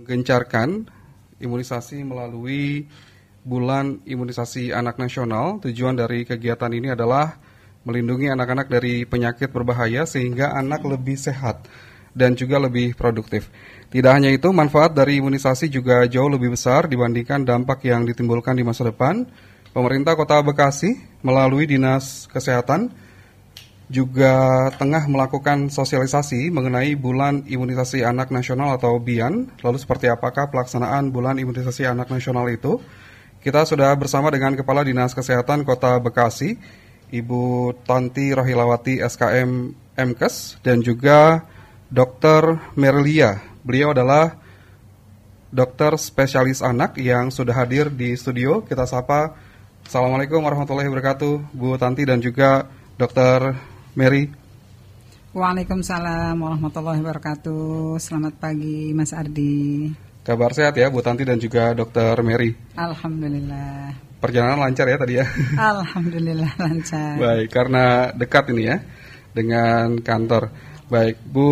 Gencarkan imunisasi melalui Bulan Imunisasi Anak Nasional. Tujuan dari kegiatan ini adalah melindungi anak-anak dari penyakit berbahaya sehingga anak lebih sehat dan juga lebih produktif. Tidak hanya itu, manfaat dari imunisasi juga jauh lebih besar dibandingkan dampak yang ditimbulkan di masa depan. Pemerintah Kota Bekasi melalui Dinas Kesehatan juga tengah melakukan sosialisasi mengenai Bulan Imunisasi Anak Nasional atau BIAN. Lalu seperti apakah pelaksanaan Bulan Imunisasi Anak Nasional itu? Kita sudah bersama dengan Kepala Dinas Kesehatan Kota Bekasi, Ibu Tanti Rohilawati SKM MKes, dan juga Dr. Merlia. Beliau adalah dokter spesialis anak yang sudah hadir di studio. Kita sapa. Assalamualaikum warahmatullahi wabarakatuh, Bu Tanti dan juga Dr. Mary. Waalaikumsalam warahmatullahi wabarakatuh. Selamat pagi Mas Ardi. Kabar sehat ya Bu Tanti dan juga Dr. Mary. Alhamdulillah. Perjalanan lancar ya tadi ya. Alhamdulillah lancar. Baik, karena dekat ini ya dengan kantor. Baik, Bu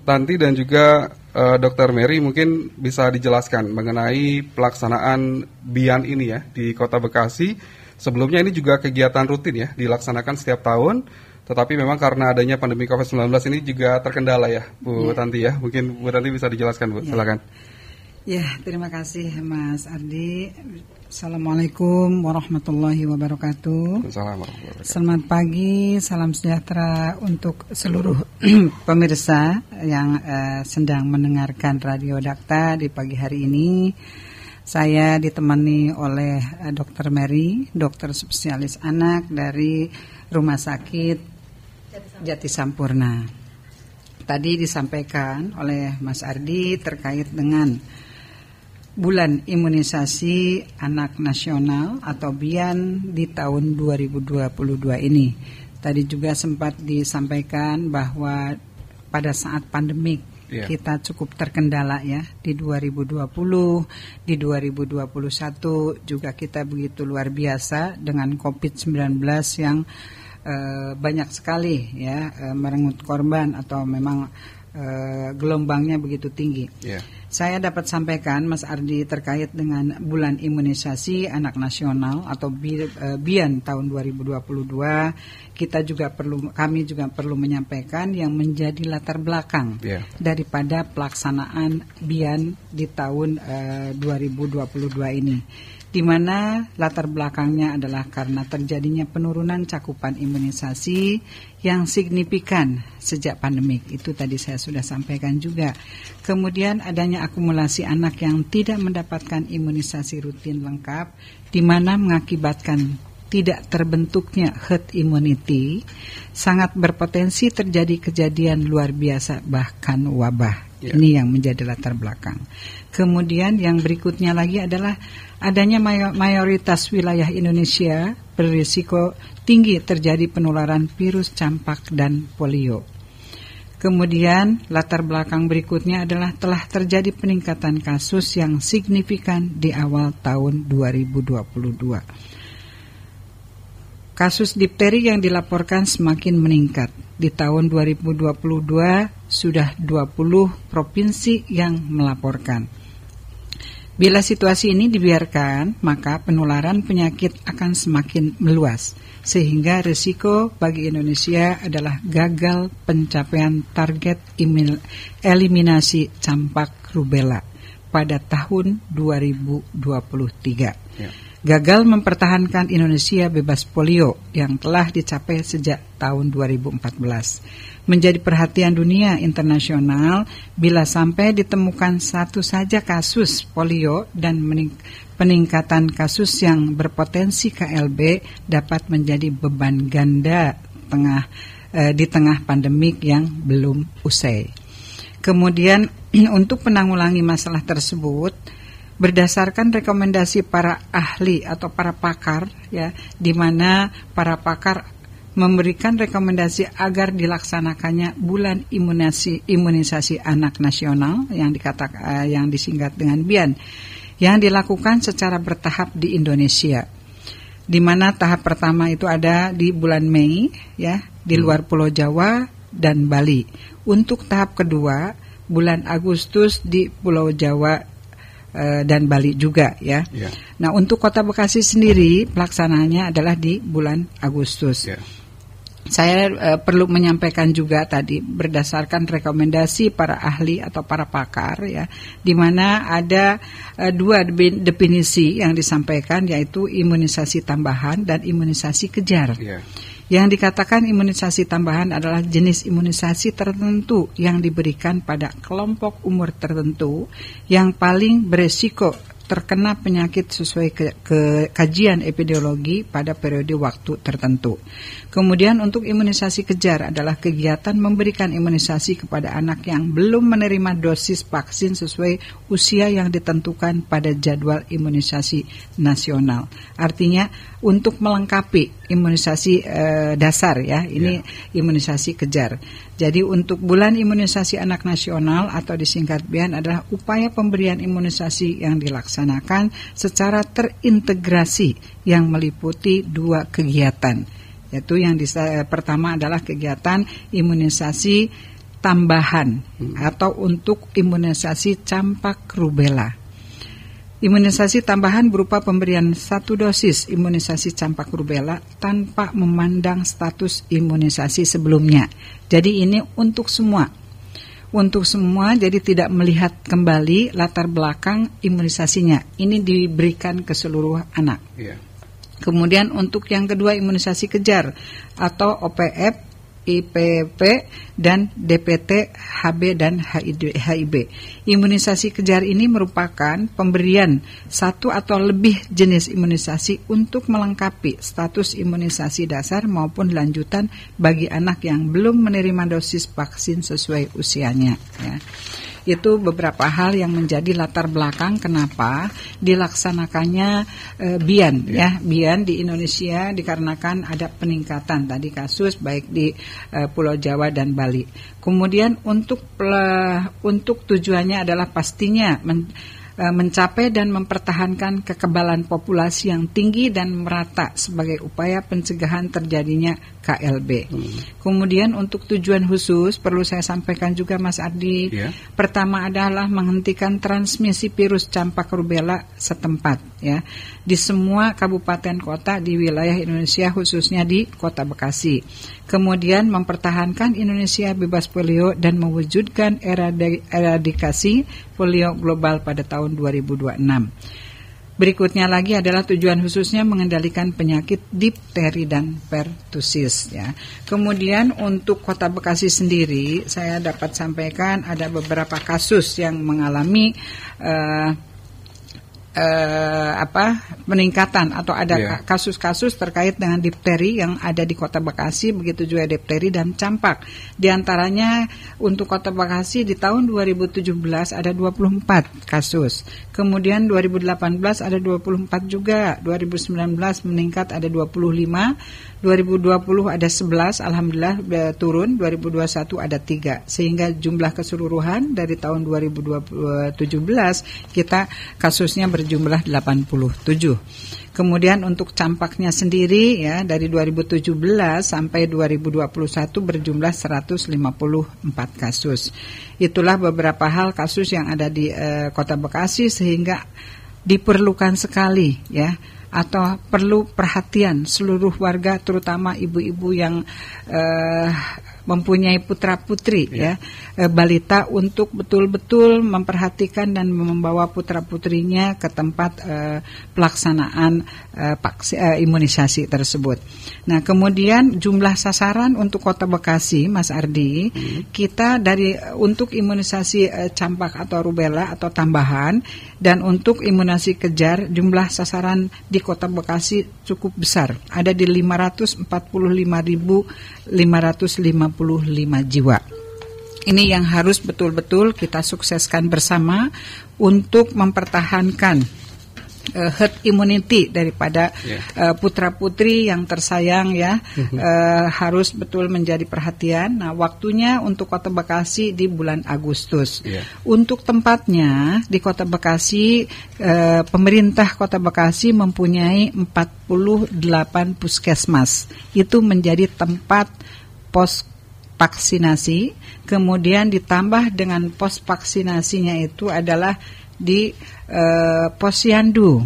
Tanti dan juga Dr. Mary mungkin bisa dijelaskan mengenai pelaksanaan BIAN ini ya di Kota Bekasi. Sebelumnya ini juga kegiatan rutin ya dilaksanakan setiap tahun. Tetapi memang karena adanya pandemi COVID-19 ini juga terkendala ya Bu Tanti ya. Mungkin Bu Tanti bisa dijelaskan Bu, silakan. Ya, terima kasih Mas Ardi. Assalamualaikum warahmatullahi wabarakatuh. Selamat pagi, salam sejahtera untuk seluruh pemirsa yang sedang mendengarkan Radio Dakta di pagi hari ini. Saya ditemani oleh Dr. Mary, dokter spesialis anak dari Rumah Sakit Jati Sampurna. Tadi disampaikan oleh Mas Ardi terkait dengan Bulan Imunisasi Anak Nasional atau BIAN di tahun 2022 ini. Tadi juga sempat disampaikan bahwa pada saat pandemik kita cukup terkendala ya di 2020, di 2021 juga kita begitu luar biasa dengan COVID-19 yang banyak sekali ya merenggut korban atau memang gelombangnya begitu tinggi. Saya dapat sampaikan Mas Ardi terkait dengan Bulan Imunisasi Anak Nasional atau BIAN tahun 2022, kami juga perlu menyampaikan yang menjadi latar belakang daripada pelaksanaan BIAN di tahun 2022 ini. Di mana latar belakangnya adalah karena terjadinya penurunan cakupan imunisasi yang signifikan sejak pandemik. Itu tadi saya sudah sampaikan juga. Kemudian adanya akumulasi anak yang tidak mendapatkan imunisasi rutin lengkap, di mana mengakibatkan tidak terbentuknya herd immunity, sangat berpotensi terjadi kejadian luar biasa bahkan wabah. Ini yang menjadi latar belakang. Kemudian yang berikutnya lagi adalah adanya mayoritas wilayah Indonesia berisiko tinggi terjadi penularan virus campak dan polio. Kemudian latar belakang berikutnya adalah telah terjadi peningkatan kasus yang signifikan di awal tahun 2022. Kasus difteri yang dilaporkan semakin meningkat. Di tahun 2022 sudah 20 provinsi yang melaporkan. Bila situasi ini dibiarkan, maka penularan penyakit akan semakin meluas, sehingga risiko bagi Indonesia adalah gagal pencapaian target eliminasi campak rubella pada tahun 2023. Gagal mempertahankan Indonesia bebas polio yang telah dicapai sejak tahun 2014. Menjadi perhatian dunia internasional bila sampai ditemukan satu saja kasus polio dan peningkatan kasus yang berpotensi KLB dapat menjadi beban ganda di tengah pandemik yang belum usai. Kemudian untuk menanggulangi masalah tersebut, berdasarkan rekomendasi para ahli atau para pakar ya, di mana para pakar memberikan rekomendasi agar dilaksanakannya Bulan Imunisasi Anak Nasional yang disingkat dengan BIAN, yang dilakukan secara bertahap di Indonesia. Di mana tahap pertama itu ada di bulan Mei ya, di luar Pulau Jawa dan Bali. Untuk tahap kedua bulan Agustus di Pulau Jawa dan Bali juga ya. Nah, untuk Kota Bekasi sendiri pelaksanaannya adalah di bulan Agustus. Saya perlu menyampaikan juga tadi berdasarkan rekomendasi para ahli atau para pakar ya, di mana ada dua definisi yang disampaikan, yaitu imunisasi tambahan dan imunisasi kejar. Yang dikatakan imunisasi tambahan adalah jenis imunisasi tertentu yang diberikan pada kelompok umur tertentu yang paling beresiko terkena penyakit sesuai kajian epidemiologi pada periode waktu tertentu. Kemudian untuk imunisasi kejar adalah kegiatan memberikan imunisasi kepada anak yang belum menerima dosis vaksin sesuai usia yang ditentukan pada jadwal imunisasi nasional. Artinya untuk melengkapi imunisasi dasar ya, ini imunisasi kejar. Jadi untuk bulan imunisasi anak nasional atau disingkat BIAN adalah upaya pemberian imunisasi yang dilaksanakan secara terintegrasi yang meliputi dua kegiatan, yaitu yang pertama adalah kegiatan imunisasi tambahan atau untuk imunisasi campak rubella. Imunisasi tambahan berupa pemberian 1 dosis imunisasi campak rubella tanpa memandang status imunisasi sebelumnya. Jadi ini untuk semua. Untuk semua, jadi tidak melihat kembali latar belakang imunisasinya. Ini diberikan ke seluruh anak. Kemudian untuk yang kedua imunisasi kejar atau OPF, IPP, dan DPT, HB, dan HIB. Imunisasi kejar ini merupakan pemberian 1 atau lebih jenis imunisasi untuk melengkapi status imunisasi dasar maupun lanjutan bagi anak yang belum menerima dosis vaksin sesuai usianya. Ya. Itu beberapa hal yang menjadi latar belakang kenapa dilaksanakannya BIAN ya, BIAN di Indonesia, dikarenakan ada peningkatan tadi kasus baik di Pulau Jawa dan Bali. Kemudian untuk tujuannya adalah pastinya mencapai dan mempertahankan kekebalan populasi yang tinggi dan merata sebagai upaya pencegahan terjadinya KLB. Kemudian untuk tujuan khusus perlu saya sampaikan juga Mas Ardi. Pertama adalah menghentikan transmisi virus campak rubella setempat ya di semua kabupaten kota di wilayah Indonesia, khususnya di Kota Bekasi. Kemudian mempertahankan Indonesia bebas polio dan mewujudkan eradikasi polio global pada tahun 2026. Berikutnya lagi adalah tujuan khususnya mengendalikan penyakit difteri dan pertusis ya. Kemudian untuk Kota Bekasi sendiri saya dapat sampaikan ada beberapa kasus yang mengalami peningkatan atau ada kasus-kasus terkait dengan difteri yang ada di Kota Bekasi, begitu juga difteri dan campak. Di antaranya untuk Kota Bekasi di tahun 2017 ada 24 kasus. Kemudian 2018 ada 24 juga, 2019 meningkat ada 25, 2020 ada 11, alhamdulillah turun, 2021 ada 3. Sehingga jumlah keseluruhan dari tahun 2017 kita kasusnya berjumlah 87. Kemudian untuk campaknya sendiri ya dari 2017 sampai 2021 berjumlah 154 kasus. Itulah beberapa hal kasus yang ada di Kota Bekasi sehingga diperlukan sekali ya, atau perlu perhatian seluruh warga terutama ibu-ibu yang mempunyai putra-putri ya, balita untuk betul-betul memperhatikan dan membawa putra-putrinya ke tempat pelaksanaan imunisasi tersebut. Nah, kemudian jumlah sasaran untuk Kota Bekasi, Mas Ardi, kita untuk imunisasi campak atau rubella atau tambahan dan untuk imunisasi kejar jumlah sasaran di Kota Bekasi cukup besar, ada di 545.555 jiwa. Ini yang harus betul-betul kita sukseskan bersama untuk mempertahankan herd immunity daripada putra-putri yang tersayang ya, harus betul menjadi perhatian. Nah, waktunya untuk Kota Bekasi di bulan Agustus. Untuk tempatnya di Kota Bekasi, pemerintah Kota Bekasi mempunyai 48 puskesmas. Itu menjadi tempat pos vaksinasi, kemudian ditambah dengan pos vaksinasinya itu adalah di Posyandu.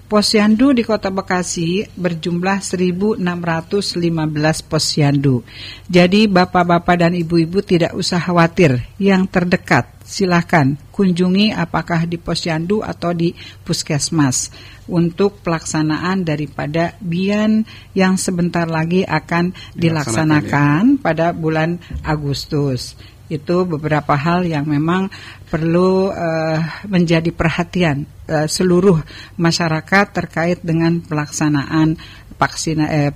Posyandu di Kota Bekasi berjumlah 1.615 posyandu. Jadi bapak-bapak dan ibu-ibu tidak usah khawatir. Yang terdekat silahkan kunjungi apakah di posyandu atau di puskesmas untuk pelaksanaan daripada BIAN yang sebentar lagi akan dilaksanakan pada bulan Agustus. Itu beberapa hal yang memang perlu menjadi perhatian seluruh masyarakat terkait dengan pelaksanaan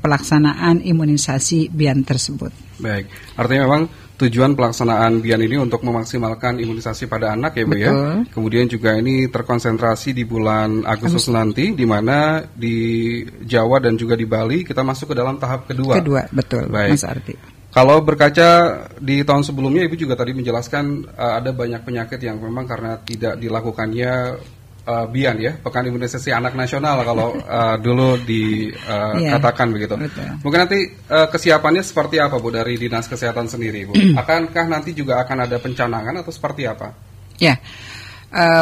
pelaksanaan imunisasi BIAN tersebut. Baik, artinya memang tujuan pelaksanaan BIAN ini untuk memaksimalkan imunisasi pada anak ya Bu ya. Kemudian juga ini terkonsentrasi di bulan Agustus nanti, di mana di Jawa dan juga di Bali kita masuk ke dalam tahap kedua. Betul. Baik. Mas Ardi. Kalau berkaca di tahun sebelumnya, Ibu juga tadi menjelaskan ada banyak penyakit yang memang karena tidak dilakukannya BIAN ya, Pekan Imunisasi Anak Nasional kalau dulu dikatakan begitu. Betul. Mungkin nanti kesiapannya seperti apa Bu dari Dinas Kesehatan sendiri Bu? Akankah nanti juga akan ada pencanangan atau seperti apa? Ya.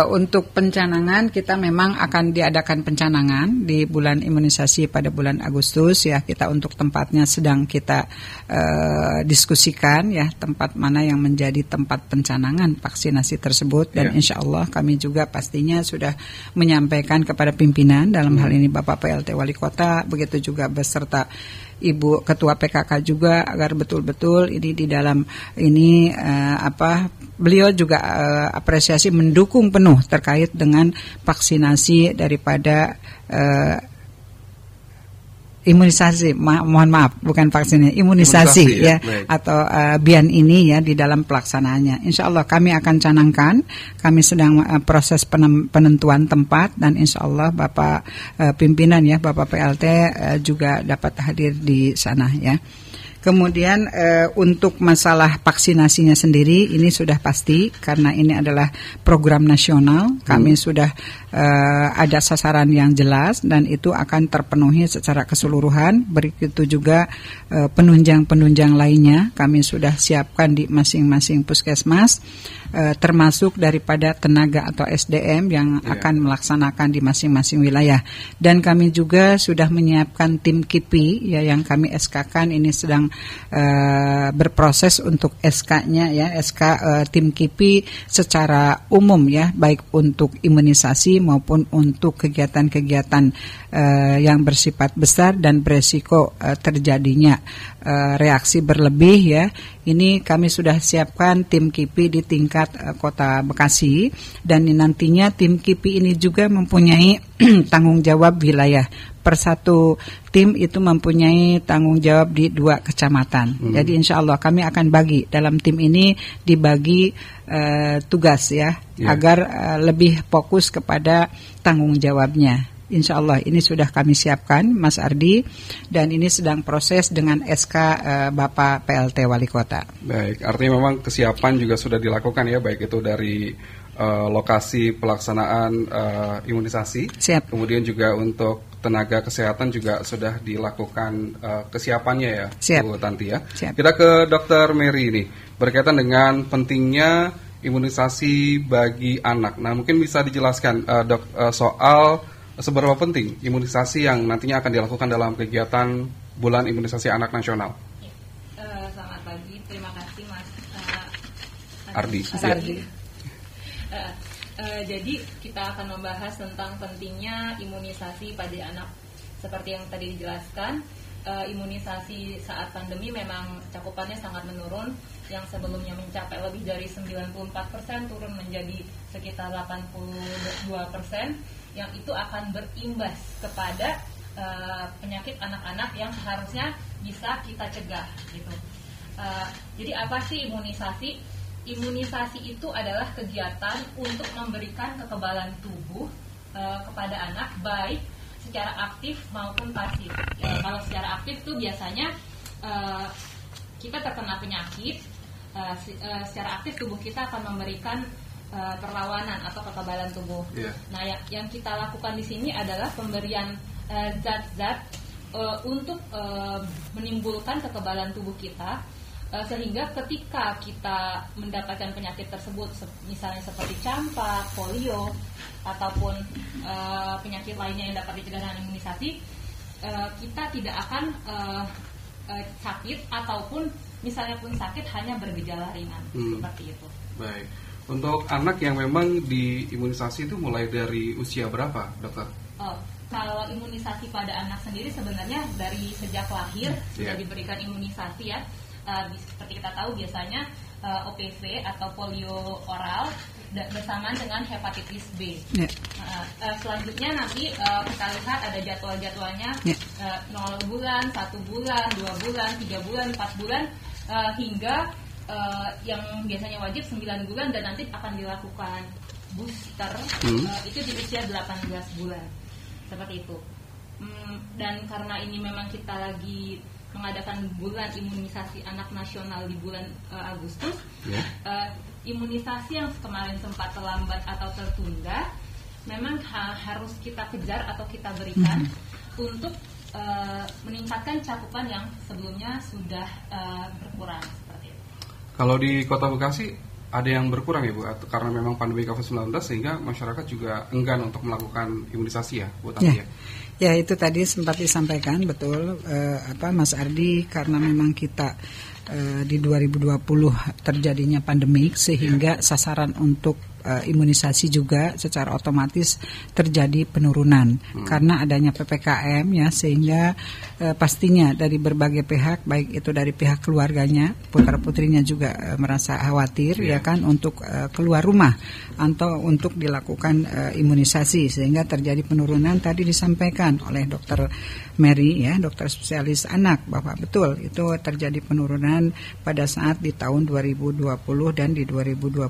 Untuk pencanangan kita memang akan diadakan pencanangan di bulan imunisasi pada bulan Agustus ya. Kita untuk tempatnya sedang kita diskusikan ya, tempat mana yang menjadi tempat pencanangan vaksinasi tersebut, dan insya Allah kami juga pastinya sudah menyampaikan kepada pimpinan dalam hal ini Bapak PLT Wali Kota, begitu juga beserta Ibu Ketua PKK juga, agar betul-betul ini di dalam ini beliau juga apresiasi mendukung penuh terkait dengan vaksinasi daripada imunisasi, mohon maaf, bukan vaksinnya, imunisasi ya, atau BIAN ini ya di dalam pelaksanaannya. Insya Allah kami akan canangkan, kami sedang proses penentuan tempat, dan insya Allah Bapak pimpinan ya, Bapak PLT juga dapat hadir di sana ya. Kemudian untuk masalah vaksinasinya sendiri ini sudah pasti karena ini adalah program nasional. Kami sudah ada sasaran yang jelas dan itu akan terpenuhi secara keseluruhan. Begitu juga penunjang-penunjang lainnya kami sudah siapkan di masing-masing puskesmas, termasuk daripada tenaga atau SDM yang akan melaksanakan di masing-masing wilayah. Dan kami juga sudah menyiapkan tim KIPI ya, yang kami SK-kan ini sedang berproses untuk SK-nya ya, SK tim KIPI secara umum ya, baik untuk imunisasi maupun untuk kegiatan-kegiatan yang bersifat besar dan beresiko terjadinya reaksi berlebih ya. Ini kami sudah siapkan tim KIPI di tingkat Kota Bekasi, dan nantinya tim KIPI ini juga mempunyai tanggung jawab wilayah. Per satu tim itu mempunyai tanggung jawab di 2 kecamatan. Jadi insya Allah kami akan bagi dalam tim ini, dibagi tugas ya, agar lebih fokus kepada tanggung jawabnya. Insya Allah ini sudah kami siapkan Mas Ardi, dan ini sedang proses dengan SK Bapak PLT Wali Kota. Baik, artinya memang kesiapan juga sudah dilakukan ya, baik itu dari lokasi pelaksanaan imunisasi. Siap. Kemudian juga untuk tenaga kesehatan juga sudah dilakukan kesiapannya ya. Siap. Bu Tanti ya. Siap. Kita ke Dr. Mary ini berkaitan dengan pentingnya imunisasi bagi anak. Nah, mungkin bisa dijelaskan Dok, soal seberapa penting imunisasi yang nantinya akan dilakukan dalam kegiatan Bulan Imunisasi Anak Nasional. Selamat pagi, terima kasih Mas Ardi. Mas Ardi. Jadi kita akan membahas tentang pentingnya imunisasi pada anak. Seperti yang tadi dijelaskan, imunisasi saat pandemi memang cakupannya sangat menurun. Yang sebelumnya mencapai lebih dari 94% turun menjadi sekitar 82%. Yang itu akan berimbas kepada penyakit anak-anak yang seharusnya bisa kita cegah gitu. Jadi apa sih imunisasi? Imunisasi itu adalah kegiatan untuk memberikan kekebalan tubuh kepada anak, baik secara aktif maupun pasif. Kalau secara aktif itu biasanya kita terkena penyakit, secara aktif tubuh kita akan memberikan perlawanan atau kekebalan tubuh. Nah, yang kita lakukan di sini adalah pemberian zat-zat untuk menimbulkan kekebalan tubuh kita Sehingga ketika kita mendapatkan penyakit tersebut, misalnya seperti campak, polio, ataupun penyakit lainnya yang dapat dicegah dengan imunisasi, kita tidak akan sakit, ataupun misalnya pun sakit hanya bergejala ringan, seperti itu. Baik. Untuk anak yang memang diimunisasi itu mulai dari usia berapa, dokter? Kalau imunisasi pada anak sendiri sebenarnya dari sejak lahir sudah diberikan imunisasi ya. Seperti kita tahu biasanya OPV atau polio oral bersamaan dengan hepatitis B. Selanjutnya nanti kita lihat ada jadwal-jadwalnya 0 bulan, 1 bulan, 2 bulan, 3 bulan, 4 bulan hingga yang biasanya wajib 9 bulan dan nanti akan dilakukan booster itu di usia 18 bulan. Seperti itu. Dan karena ini memang kita lagi mengadakan bulan imunisasi anak nasional di bulan Agustus, imunisasi yang kemarin sempat terlambat atau tertunda memang harus kita kejar atau kita berikan untuk meningkatkan cakupan yang sebelumnya sudah berkurang, seperti itu. Kalau di Kota Bekasi ada yang berkurang ya Bu, karena memang pandemi COVID-19 sehingga masyarakat juga enggan untuk melakukan imunisasi ya Bu Tanti ya? Ya itu tadi sempat disampaikan betul Mas Ardi, karena memang kita di 2020 terjadinya pandemik sehingga sasaran untuk imunisasi juga secara otomatis terjadi penurunan karena adanya PPKM ya, sehingga pastinya dari berbagai pihak, baik itu dari pihak keluarganya, putra-putrinya juga merasa khawatir ya kan untuk keluar rumah atau untuk dilakukan imunisasi, sehingga terjadi penurunan. Tadi disampaikan oleh Dokter Mary ya, dokter spesialis anak, bahwa betul itu terjadi penurunan pada saat di tahun 2020 dan di 2021,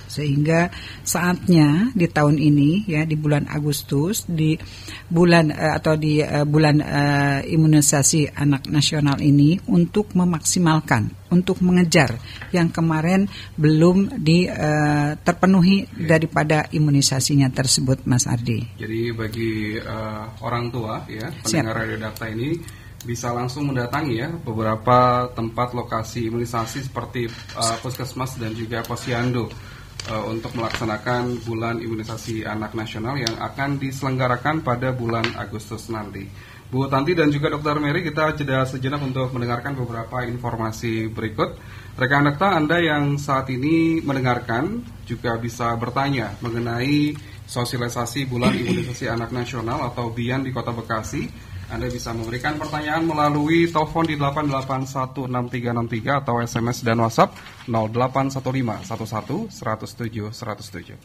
sehingga saatnya di tahun ini ya, di bulan Agustus, di bulan bulan imunisasi anak nasional ini untuk memaksimalkan, untuk mengejar yang kemarin belum terpenuhi daripada imunisasinya tersebut, Mas Ardi. Jadi bagi orang tua ya, pendengar Radio Dakta ini bisa langsung mendatangi ya beberapa tempat lokasi imunisasi seperti Puskesmas dan juga Posyandu untuk melaksanakan bulan imunisasi anak nasional yang akan diselenggarakan pada bulan Agustus nanti. Bu Tanti dan juga Dr. Mary, kita jeda sejenak untuk mendengarkan beberapa informasi berikut. Rekan Dakta, Anda yang saat ini mendengarkan juga bisa bertanya mengenai sosialisasi bulan imunisasi anak nasional atau BIAN di Kota Bekasi. Anda bisa memberikan pertanyaan melalui telepon di 8816363 atau SMS dan WhatsApp 081511107107.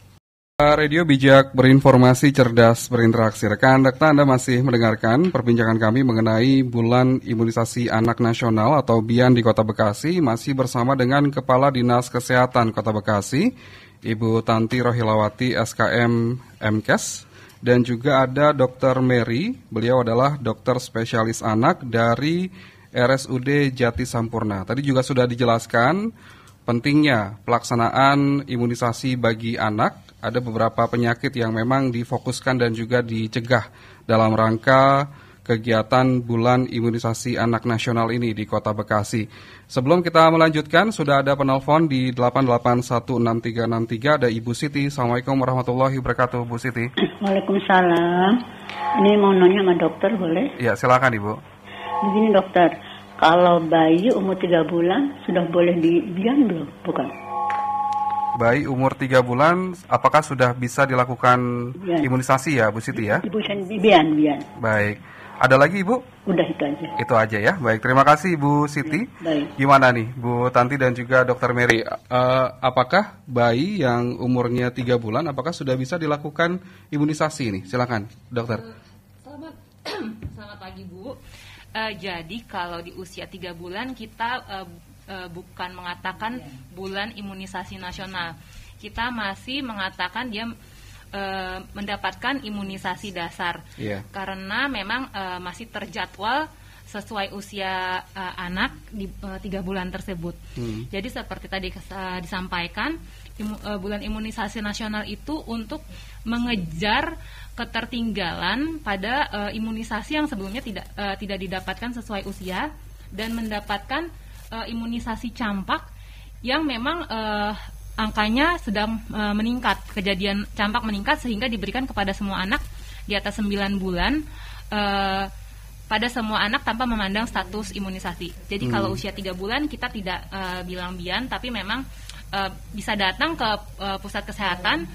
Radio Bijak Berinformasi, Cerdas Berinteraksi. Rekan Dakta, Anda masih mendengarkan perbincangan kami mengenai bulan imunisasi anak nasional atau BIAN di Kota Bekasi. Masih bersama dengan Kepala Dinas Kesehatan Kota Bekasi, Ibu Tanti Rohilawati SKM MKes. Dan juga ada Dr. Mary, beliau adalah dokter spesialis anak dari RSUD Jati Sampurna. Tadi juga sudah dijelaskan pentingnya pelaksanaan imunisasi bagi anak. Ada beberapa penyakit yang memang difokuskan dan juga dicegah dalam rangka kegiatan bulan imunisasi anak nasional ini di Kota Bekasi. Sebelum kita melanjutkan, sudah ada penelpon di 8816363, ada Ibu Siti. Assalamualaikum warahmatullahi wabarakatuh, Bu Siti. Waalaikumsalam. Ini mau nanya sama dokter, boleh? Ya, silakan Ibu. Begini dokter, kalau bayi umur 3 bulan sudah boleh di BIAN belum? Bukan. Bayi umur 3 bulan, apakah sudah bisa dilakukan imunisasi ya, Bu Siti ya? BIAN. Baik. Ada lagi Ibu? Udah itu aja. Itu aja ya. Baik, terima kasih Bu Siti. Baik. Gimana nih Bu Tanti dan juga Dr. Mary? Apakah bayi yang umurnya 3 bulan, apakah sudah bisa dilakukan imunisasi ini? Silakan, Dokter. Selamat pagi Bu. Jadi kalau di usia 3 bulan kita bukan mengatakan bulan imunisasi nasional. Kita masih mengatakan dia mendapatkan imunisasi dasar karena memang masih terjadwal sesuai usia anak di 3 bulan tersebut. Jadi seperti tadi disampaikan, bulan imunisasi nasional itu untuk mengejar ketertinggalan pada imunisasi yang sebelumnya tidak didapatkan sesuai usia dan mendapatkan imunisasi campak yang memang angkanya sedang meningkat, kejadian campak meningkat sehingga diberikan kepada semua anak di atas 9 bulan pada semua anak tanpa memandang status imunisasi. Jadi kalau usia 3 bulan kita tidak bilang bian, tapi memang bisa datang ke pusat kesehatan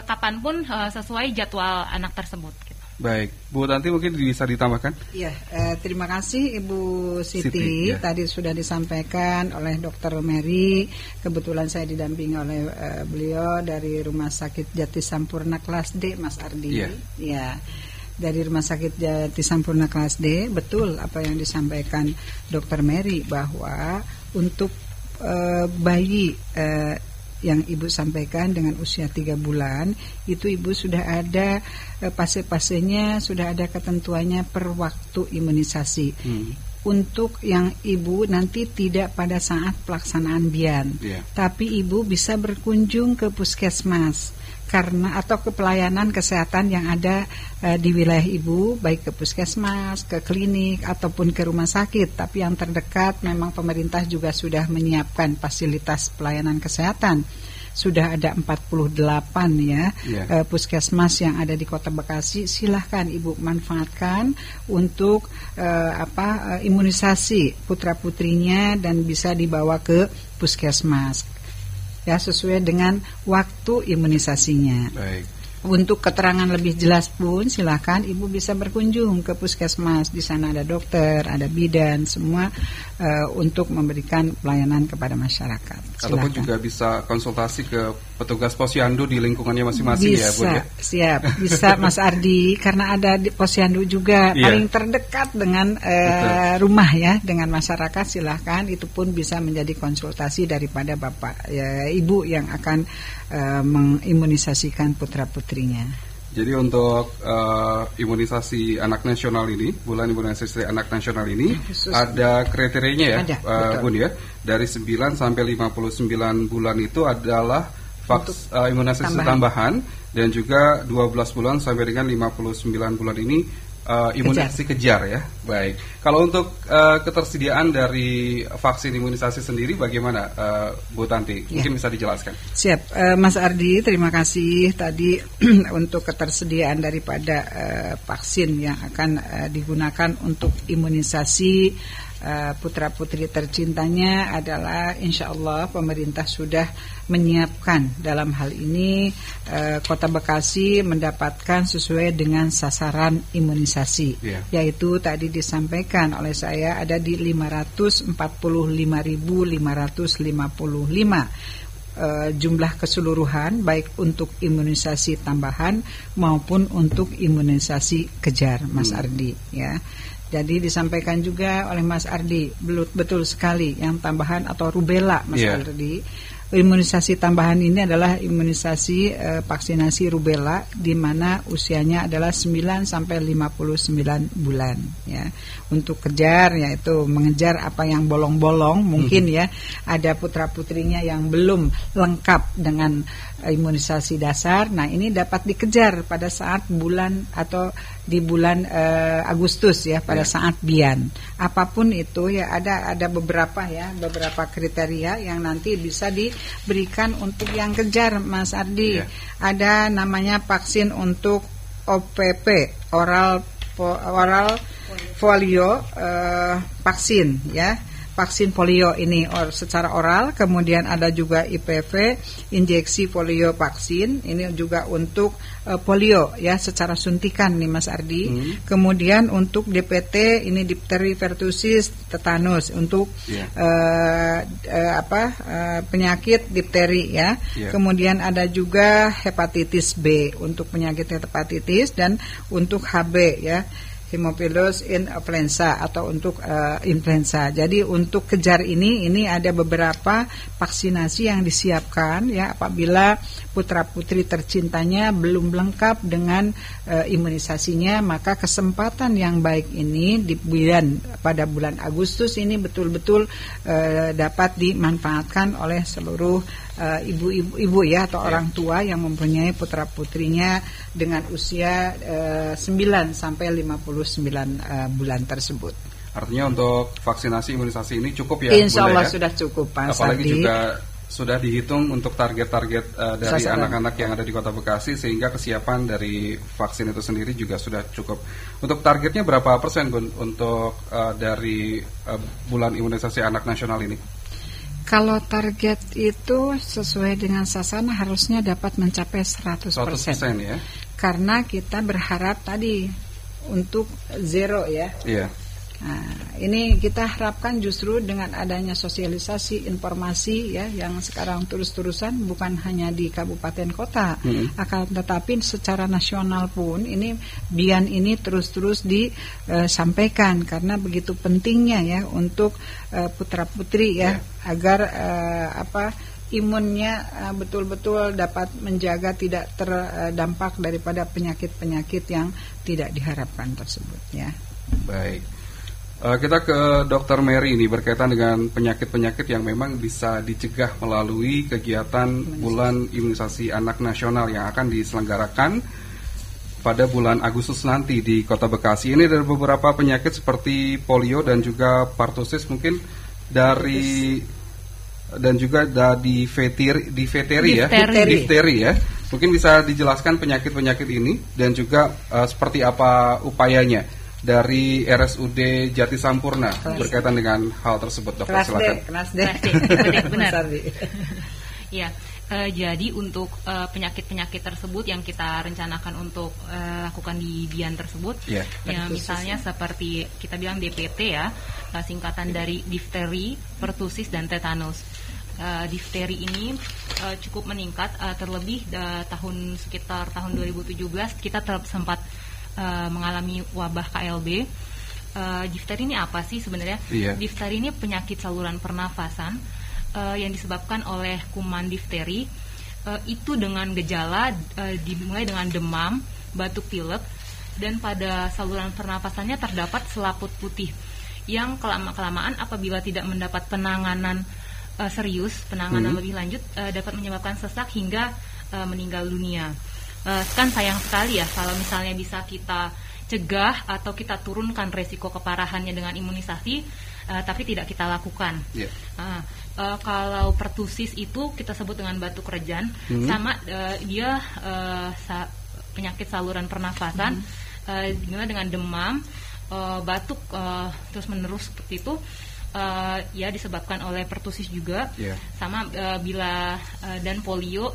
kapanpun sesuai jadwal anak tersebut. Baik, Bu Tanti mungkin bisa ditambahkan? Iya, terima kasih Ibu Siti. Ya. Tadi sudah disampaikan oleh Dr. Mary. Kebetulan saya didampingi oleh beliau dari Rumah Sakit Jati Sampurna kelas D, Mas Ardi. Ya, dari Rumah Sakit Jati Sampurna kelas D, betul apa yang disampaikan Dr. Mary bahwa untuk bayi yang Ibu sampaikan dengan usia 3 bulan itu Ibu sudah ada fase-fasenya, sudah ada ketentuannya per waktu imunisasi. Untuk yang Ibu nanti tidak pada saat pelaksanaan bian, tapi Ibu bisa berkunjung ke puskesmas karena atau ke pelayanan kesehatan yang ada di wilayah Ibu, baik ke puskesmas, ke klinik ataupun ke rumah sakit. Tapi yang terdekat memang pemerintah juga sudah menyiapkan fasilitas pelayanan kesehatan. Sudah ada 48 puskesmas yang ada di Kota Bekasi. Silahkan Ibu manfaatkan untuk imunisasi putra-putrinya dan bisa dibawa ke puskesmas. Ya, sesuai dengan waktu imunisasinya. Baik. Untuk keterangan lebih jelas pun silakan Ibu bisa berkunjung ke puskesmas. Di sana ada dokter, ada bidan, semua untuk memberikan pelayanan kepada masyarakat. Silakan. Ataupun juga bisa konsultasi ke petugas posyandu di lingkungannya masing-masing. Bisa, ya, Bu ya. Siap, bisa Mas Ardi, karena ada di posyandu juga paling terdekat dengan rumah ya, dengan masyarakat. Silahkan, itu pun bisa menjadi konsultasi daripada Bapak Ibu yang akan mengimunisasikan putra-putrinya. Jadi untuk imunisasi anak nasional ini, bulan imunisasi anak nasional ini ada kriterianya ya, Bun ya. Dari 9 sampai 59 bulan itu adalah imunisasi tambahan dan juga 12 bulan sampai dengan 59 bulan ini imunisasi kejar ya. Baik. Kalau untuk ketersediaan dari vaksin imunisasi sendiri bagaimana, Bu Tanti? Mungkin bisa dijelaskan. Siap, Mas Ardi, terima kasih tadi untuk ketersediaan daripada vaksin yang akan digunakan untuk imunisasi putra-putri tercintanya adalah insya Allah pemerintah sudah menyiapkan. Dalam hal ini Kota Bekasi mendapatkan sesuai dengan sasaran imunisasi, yaitu tadi disampaikan oleh saya ada di 545.555 jumlah keseluruhan, baik untuk imunisasi tambahan maupun untuk imunisasi kejar, Mas Ardi ya. Jadi disampaikan juga oleh Mas Ardi, betul sekali yang tambahan atau rubella, Mas Ardi. Imunisasi tambahan ini adalah imunisasi vaksinasi rubella di mana usianya adalah 9 sampai 59 bulan ya. Untuk kejar yaitu mengejar apa yang bolong-bolong, mungkin ya ada putra-putrinya yang belum lengkap dengan imunisasi dasar. Nah, ini dapat dikejar pada saat bulan atau di bulan Agustus ya, pada saat bian. Apapun itu ya ada beberapa kriteria yang nanti bisa diberikan untuk yang kejar, Mas Ardi. Ada namanya vaksin untuk OPP, oral polio vaksin ya. Vaksin polio ini secara oral, kemudian ada juga IPV, injeksi polio vaksin, ini juga untuk polio ya secara suntikan nih Mas Ardi. Kemudian untuk DPT ini difteri, pertusis, tetanus untuk penyakit difteri ya. Kemudian ada juga hepatitis B untuk penyakit hepatitis dan untuk HB ya. Haemophilus influenza atau untuk influenza. Jadi untuk kejar ini ada beberapa vaksinasi yang disiapkan ya apabila putra-putri tercintanya belum lengkap dengan imunisasinya, maka kesempatan yang baik ini pada bulan Agustus ini betul-betul dapat dimanfaatkan oleh seluruh ibu-ibu ya atau orang tua yang mempunyai putra-putrinya dengan usia 9 sampai 59 bulan tersebut. Artinya untuk vaksinasi imunisasi ini cukup ya, Insya Allah ya? Sudah cukup, Pak Apalagi Sardi. juga sudah dihitung untuk target-target dari anak-anak yang ada di Kota Bekasi, sehingga kesiapan dari vaksin itu sendiri juga sudah cukup. Untuk targetnya berapa persen, Bun, untuk dari bulan imunisasi anak nasional ini? Kalau target itu sesuai dengan sasaran harusnya dapat mencapai 100%. 100% ya? Karena kita berharap tadi untuk zero ya. Iya. Nah, ini kita harapkan justru dengan adanya sosialisasi informasi ya yang sekarang terus-terusan bukan hanya di kabupaten kota, akan tetapi secara nasional pun ini BIAN ini terus-terus disampaikan karena begitu pentingnya ya untuk putra-putri ya agar imunnya betul-betul dapat menjaga tidak terdampak daripada penyakit-penyakit yang tidak diharapkan tersebut ya. Baik. Kita ke Dr. Mary ini berkaitan dengan penyakit-penyakit yang memang bisa dicegah melalui kegiatan bulan imunisasi anak nasional yang akan diselenggarakan pada bulan Agustus nanti di Kota Bekasi. Ini ada beberapa penyakit seperti polio dan juga pertusis, mungkin dari dan juga di difteri ya. Mungkin bisa dijelaskan penyakit-penyakit ini dan juga seperti apa upayanya dari RSUD Jati Sampurna berkaitan dengan hal tersebut, Dokter. Silakan. Kelas D. Benar. Ya, jadi untuk penyakit-penyakit tersebut yang kita rencanakan untuk lakukan di BIAN tersebut, ya misalnya seperti kita bilang DPT ya, singkatan dari difteri, pertusis dan tetanus. Difteri ini cukup meningkat, terlebih sekitar tahun 2017 kita sempat mengalami wabah KLB. Difteri ini apa sih sebenarnya? Difteri ini penyakit saluran pernafasan yang disebabkan oleh kuman difteri. Itu dengan gejala dimulai dengan demam, batuk pilek, dan pada saluran pernafasannya terdapat selaput putih yang kelamaan apabila tidak mendapat penanganan serius, penanganan lebih lanjut dapat menyebabkan sesak hingga meninggal dunia. Kan sayang sekali ya kalau misalnya bisa kita cegah atau kita turunkan resiko keparahannya dengan imunisasi, tapi tidak kita lakukan. Kalau pertusis itu kita sebut dengan batuk rejan, sama dia penyakit saluran pernafasan, dimana dengan demam, batuk terus menerus seperti itu. Ya disebabkan oleh pertusis juga, sama bila dan polio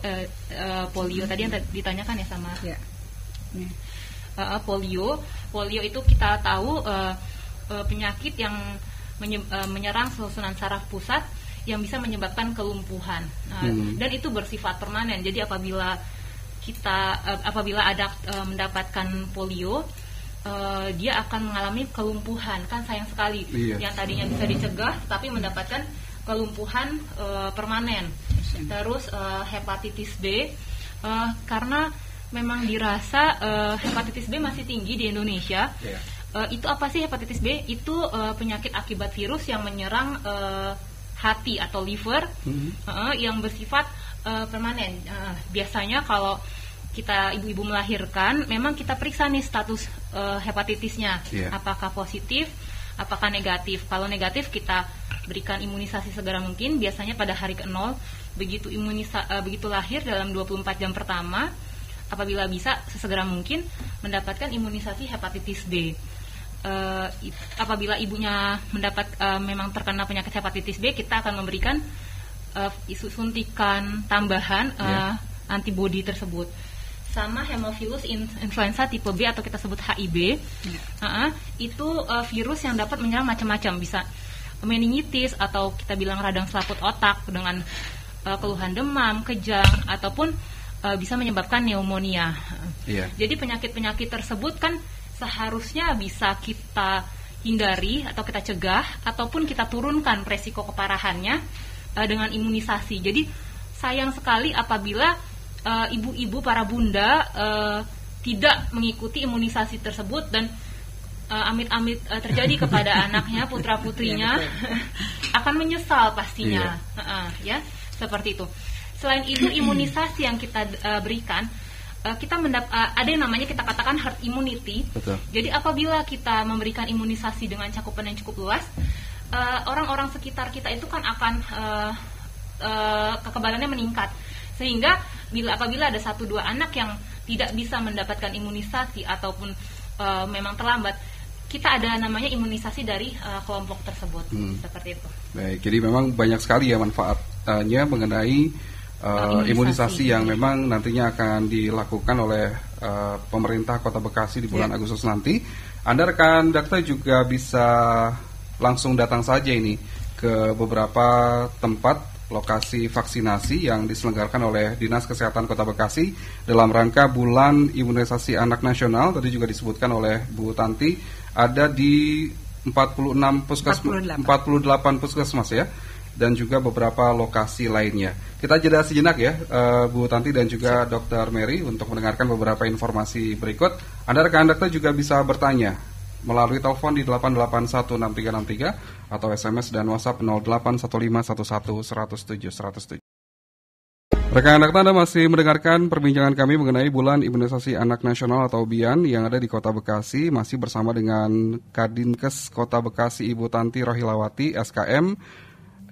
tadi yang ditanyakan ya sama polio itu kita tahu penyakit yang menyerang susunan saraf pusat yang bisa menyebabkan kelumpuhan, dan itu bersifat permanen. Jadi apabila anak mendapatkan polio, dia akan mengalami kelumpuhan. Kan sayang sekali yang tadinya bisa dicegah tapi mendapatkan kelumpuhan permanen. Terus hepatitis B, karena memang dirasa hepatitis B masih tinggi di Indonesia. Itu apa sih hepatitis B? Itu penyakit akibat virus yang menyerang hati atau liver, yang bersifat permanen. Biasanya kalau kita ibu-ibu melahirkan, memang kita periksa nih status hepatitisnya, apakah positif, apakah negatif. Kalau negatif kita berikan imunisasi segera mungkin, biasanya pada hari ke-0, begitu lahir dalam 24 jam pertama, apabila bisa sesegera mungkin mendapatkan imunisasi hepatitis B. Apabila ibunya memang terkena penyakit hepatitis B, kita akan memberikan suntikan tambahan antibodi tersebut. Sama Haemophilus influenza tipe B atau kita sebut HIB, itu virus yang dapat menyerang macam-macam, bisa meningitis atau kita bilang radang selaput otak dengan keluhan demam, kejang, ataupun bisa menyebabkan pneumonia. Jadi penyakit-penyakit tersebut kan seharusnya bisa kita hindari atau kita cegah ataupun kita turunkan resiko keparahannya dengan imunisasi. Jadi sayang sekali apabila ibu-ibu, para bunda tidak mengikuti imunisasi tersebut dan amit-amit terjadi kepada anaknya, putra-putrinya, akan menyesal pastinya. Ya, seperti itu. Selain itu imunisasi yang kita berikan ada yang namanya kita katakan herd immunity. Betul. Jadi apabila kita memberikan imunisasi dengan cakupan yang cukup luas, orang-orang sekitar kita itu kan akan kekebalannya meningkat. Sehingga apabila ada 1-2 anak yang tidak bisa mendapatkan imunisasi ataupun memang terlambat, kita ada namanya imunisasi dari kelompok tersebut. Seperti itu. Baik, jadi memang banyak sekali ya manfaatnya mengenai imunisasi yang memang nantinya akan dilakukan oleh pemerintah Kota Bekasi di bulan Agustus nanti. Anda rekan Dakta juga bisa langsung datang saja ini ke beberapa tempat lokasi vaksinasi yang diselenggarakan oleh Dinas Kesehatan Kota Bekasi dalam rangka Bulan Imunisasi Anak Nasional. Tadi juga disebutkan oleh Bu Tanti, ada di 48 puskesmas ya, dan juga beberapa lokasi lainnya. Kita jeda sejenak ya, Bu Tanti dan juga Dr. Mary, untuk mendengarkan beberapa informasi berikut. Anda rekan Dakta juga bisa bertanya melalui telepon di 8816363 atau SMS dan WhatsApp 0815111007. Rekan Dakta, Anda masih mendengarkan perbincangan kami mengenai Bulan Imunisasi Anak Nasional atau BIAN yang ada di Kota Bekasi, masih bersama dengan Kadinkes Kota Bekasi Ibu Tanti Rohilawati, SKM,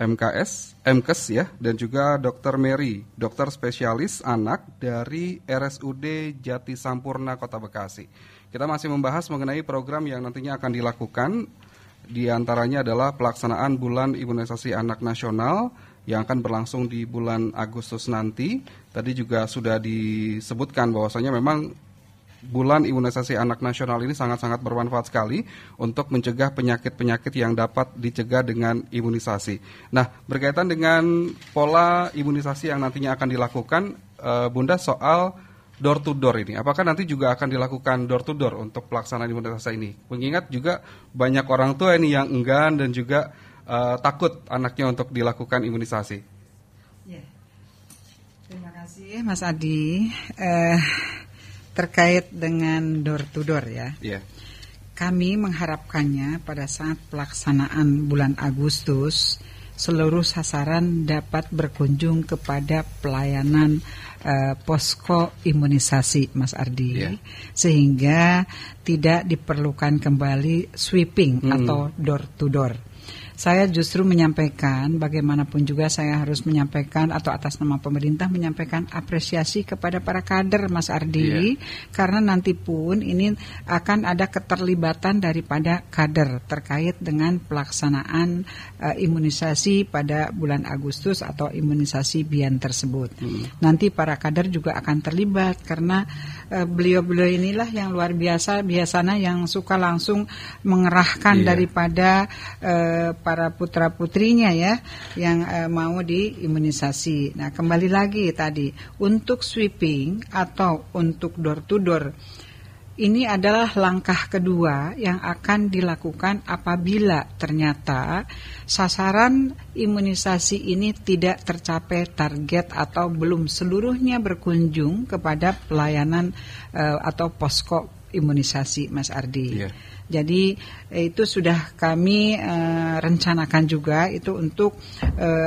MKes ya, dan juga Dr. Mary, dokter spesialis anak dari RSUD Jati Sampurna Kota Bekasi. Kita masih membahas mengenai program yang nantinya akan dilakukan. Di antaranya adalah pelaksanaan Bulan Imunisasi Anak Nasional yang akan berlangsung di bulan Agustus nanti. Tadi juga sudah disebutkan bahwasanya memang Bulan Imunisasi Anak Nasional ini sangat-sangat bermanfaat sekali untuk mencegah penyakit-penyakit yang dapat dicegah dengan imunisasi. Nah, berkaitan dengan pola imunisasi yang nantinya akan dilakukan, Bunda, soal door to door ini, apakah nanti juga akan dilakukan door to door untuk pelaksanaan imunisasi ini? Mengingat juga banyak orang tua ini yang enggan dan juga takut anaknya untuk dilakukan imunisasi. Ya. Terima kasih Mas Adi. Terkait dengan door to door ya. Yeah. Kami mengharapkannya pada saat pelaksanaan bulan Agustus, seluruh sasaran dapat berkunjung kepada pelayanan posko imunisasi, Mas Ardi, sehingga tidak diperlukan kembali sweeping atau door to door. Saya justru menyampaikan, bagaimanapun juga saya harus menyampaikan atau atas nama pemerintah menyampaikan apresiasi kepada para kader, Mas Ardi, karena nanti pun ini akan ada keterlibatan daripada kader terkait dengan pelaksanaan imunisasi pada bulan Agustus atau imunisasi BIAN tersebut. Nanti para kader juga akan terlibat karena beliau-beliau inilah yang luar biasa, biasanya yang suka langsung mengerahkan daripada para putra-putrinya ya yang mau diimunisasi. Nah, kembali lagi tadi untuk sweeping atau untuk door to door, ini adalah langkah kedua yang akan dilakukan apabila ternyata sasaran imunisasi ini tidak tercapai target atau belum seluruhnya berkunjung kepada pelayanan atau posko imunisasi, Mas Ardi. Jadi itu sudah kami rencanakan juga itu untuk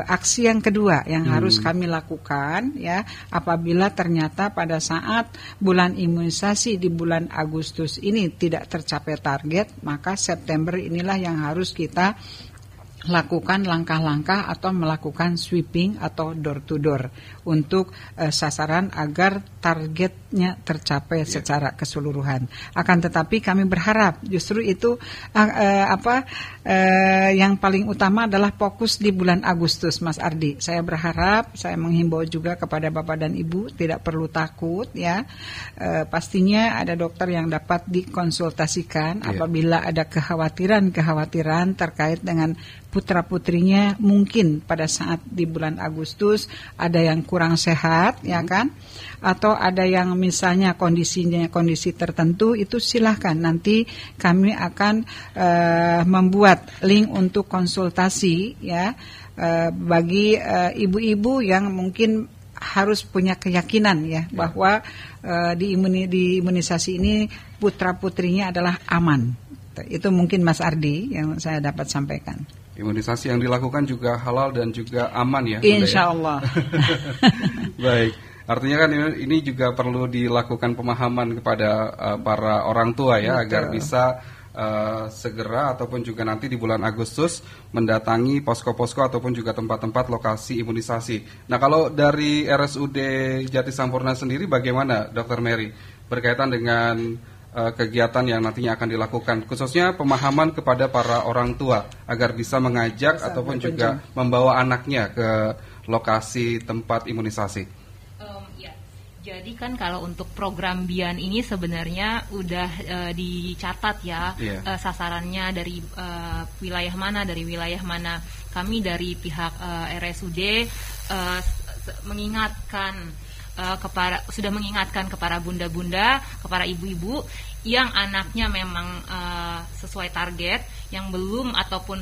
aksi yang kedua yang harus kami lakukan ya, apabila ternyata pada saat bulan imunisasi di bulan Agustus ini tidak tercapai target, maka September inilah yang harus kita lakukan langkah-langkah atau melakukan sweeping atau door to door untuk sasaran agar targetnya tercapai secara keseluruhan. Akan tetapi kami berharap justru itu yang paling utama adalah fokus di bulan Agustus, Mas Ardi. Saya berharap, saya menghimbau juga kepada Bapak dan Ibu tidak perlu takut ya. Pastinya ada dokter yang dapat dikonsultasikan apabila ada kekhawatiran terkait dengan putra-putrinya mungkin pada saat di bulan Agustus ada yang kurang sehat ya kan, atau ada yang misalnya kondisi tertentu, itu silahkan nanti kami akan membuat link untuk konsultasi ya bagi ibu-ibu yang mungkin harus punya keyakinan ya bahwa di imunisasi ini putra-putrinya adalah aman. Itu mungkin Mas Ardi yang saya dapat sampaikan. Imunisasi yang dilakukan juga halal dan juga aman ya, Insya Allah. Baik, Artinya kan ini juga perlu dilakukan pemahaman kepada para orang tua ya. Betul. Agar bisa segera ataupun juga nanti di bulan Agustus mendatangi posko-posko ataupun juga tempat-tempat lokasi imunisasi. Nah, kalau dari RSUD Jatisampurna sendiri bagaimana, Dr. Mary, berkaitan dengan kegiatan yang nantinya akan dilakukan, khususnya pemahaman kepada para orang tua agar bisa mengajak ataupun juga membawa anaknya ke lokasi tempat imunisasi? Jadi kan kalau untuk program BIAN ini sebenarnya udah dicatat ya, sasarannya dari wilayah mana. Kami dari pihak RSUD sudah mengingatkan kepada bunda-bunda, kepada ibu-ibu yang anaknya memang sesuai target, yang belum ataupun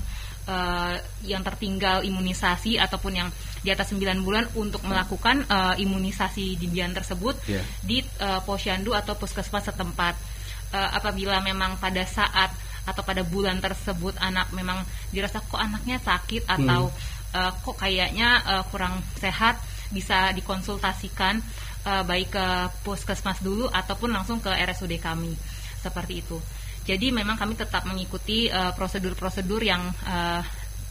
yang tertinggal imunisasi ataupun yang di atas 9 bulan untuk melakukan imunisasi di BIAN tersebut di posyandu atau puskesmas setempat. Apabila memang pada saat atau pada bulan tersebut anak memang dirasa kok anaknya sakit atau kok kayaknya kurang sehat, bisa dikonsultasikan baik ke puskesmas dulu ataupun langsung ke RSUD kami, seperti itu. Jadi memang kami tetap mengikuti prosedur-prosedur yang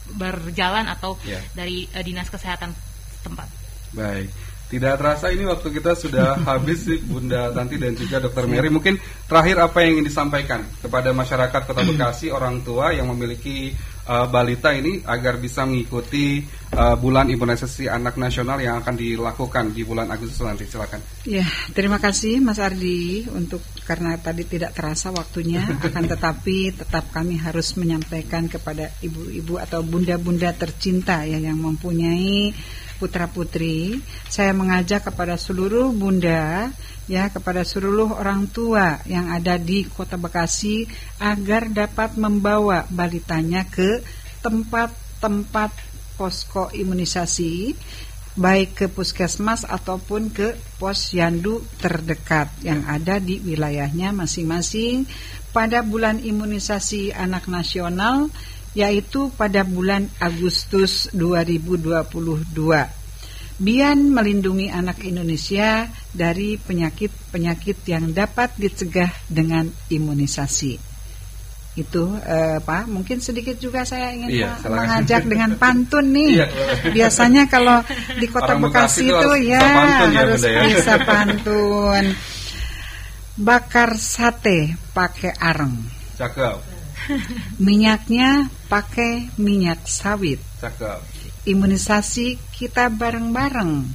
berjalan atau dari Dinas Kesehatan setempat. Baik, tidak terasa ini waktu kita sudah habis sih, Bunda Tanti dan juga Dr. Mary. Mungkin terakhir apa yang ingin disampaikan kepada masyarakat Kota Bekasi, orang tua yang memiliki balita ini agar bisa mengikuti bulan imunisasi anak nasional yang akan dilakukan di bulan Agustus nanti. Silakan. Ya, terima kasih Mas Ardi karena tadi tidak terasa waktunya, akan tetapi tetap kami harus menyampaikan kepada ibu-ibu atau bunda-bunda tercinta ya yang mempunyai putra-putri. Saya mengajak kepada seluruh bunda ya, kepada seluruh orang tua yang ada di Kota Bekasi agar dapat membawa balitanya ke tempat-tempat posko imunisasi, baik ke puskesmas ataupun ke posyandu terdekat yang ada di wilayahnya masing-masing pada bulan imunisasi anak nasional, yaitu pada bulan Agustus 2022. BIAN melindungi anak Indonesia dari penyakit-penyakit yang dapat dicegah dengan imunisasi. Itu Pak, mungkin sedikit juga saya ingin mengajak dengan pantun nih. Biasanya kalau di Kota Bekasi itu harus bisa pantun. Bakar sate pakai areng. Cakep. Minyaknya pakai minyak sawit. Cakep. Imunisasi kita bareng-bareng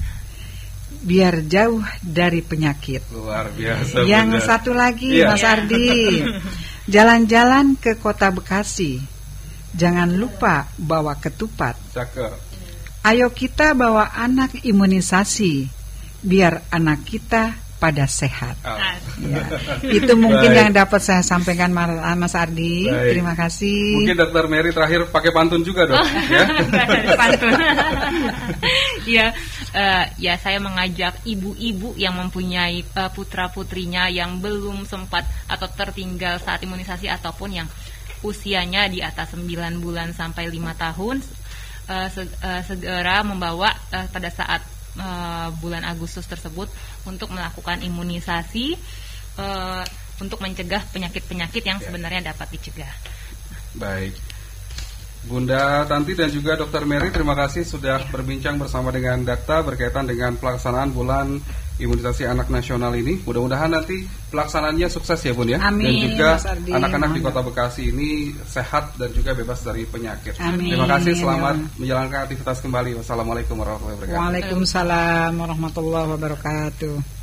biar jauh dari penyakit. Luar biasa. Yang benar. Satu lagi Mas Ardi, jalan-jalan ke Kota Bekasi, jangan lupa bawa ketupat. Cakep. Ayo kita bawa anak imunisasi biar anak kita pada sehat. Ya. Itu mungkin yang dapat saya sampaikan Mas Ardi. Baik. Terima kasih. Mungkin Dr. Mary terakhir pakai pantun juga dong. Pantun. Ya saya mengajak ibu-ibu yang mempunyai putra-putrinya yang belum sempat atau tertinggal saat imunisasi ataupun yang usianya di atas 9 bulan sampai 5 tahun segera membawa pada saat bulan Agustus tersebut untuk melakukan imunisasi untuk mencegah penyakit-penyakit yang sebenarnya dapat dicegah. Baik, Bunda Tanti dan juga Dr. Mary, terima kasih sudah berbincang bersama dengan Dakta berkaitan dengan pelaksanaan bulan imunisasi anak nasional ini. Mudah-mudahan nanti pelaksanaannya sukses ya Bun ya. Amin, dan juga Ardi, anak-anak di Kota Bekasi ini sehat dan juga bebas dari penyakit. Amin. Terima kasih, selamat menjalankan aktivitas kembali. Wassalamualaikum warahmatullahi wabarakatuh. Waalaikumsalam warahmatullahi wabarakatuh.